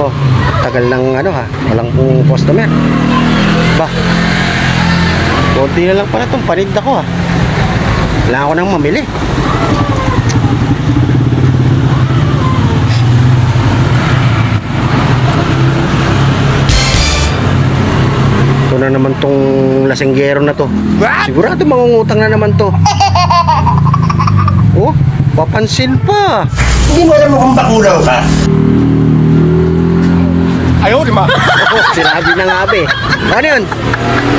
Oh, tagal ng ano ha. Walang pong customer. Ba. Konti na lang pala itong paninda ko ha. Wala ako nang mamili. Ito na naman tong lasenggero na to. Sigurado mangungutang na naman to. Oh, papansin pa. Hindi mo alam mo kung bakulaw ka. Ayaw, di ba? Oh, sinabi na nga be. Ano yun?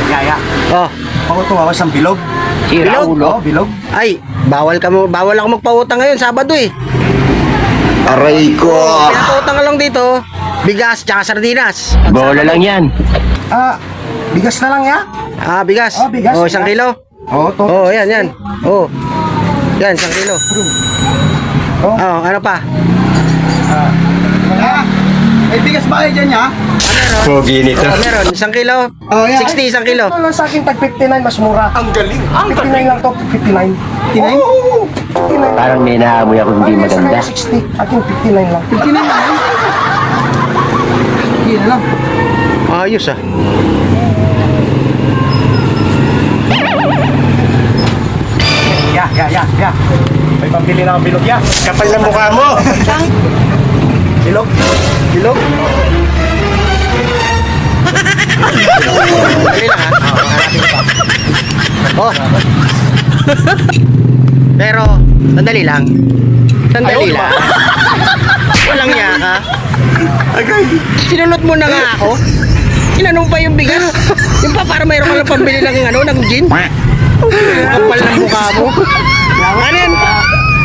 Yaya, Oh, pakutuwa sa bilog. Bilog? Oo, bilog. ay, bawal ako magpautang ngayon, Sabado eh. Aray ko. Pinapautang ka lang dito, bigas tsaka sardinas. Bola lang yan. Bigas na lang ya? Ah, bigas. Oh, bigas, Oh, 1 bigas. kilo. Oo, to. Oh, yan. Oh. Yan, 1 kilo. Oh. Oh, ano pa? May bigas ba kayo dyan ya? Pogi nito. Oh, meron, 1 kilo. Oh, yan. 60, 1 kilo. Ito lang sa akin, tag 59, mas mura. Ang galing. 59 lang to, 59. 59? Oo, 59. Parang may naamoy ako hindi Ay, sa maganda. kanya 60. Akin 59 lang. 59 lang? Hindi na lang. Ayos ah. Ya. May pambili na ang bilog ya. Kapal na mukha mo. Bilog. Bilog. Dali lang ha. Oh. Pero, sandali lang. Sandali lang. Walang niya ka. Agay. Sinulot mo na nga ako. Tinanong pa yung bigas. Yung pa para mayroon ka lang pambili ng gin. Kapal ng mukha mo. Ano yan?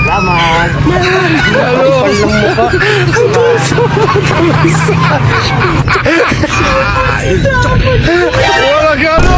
Salamat. Kapal ng mukha. Wala gano!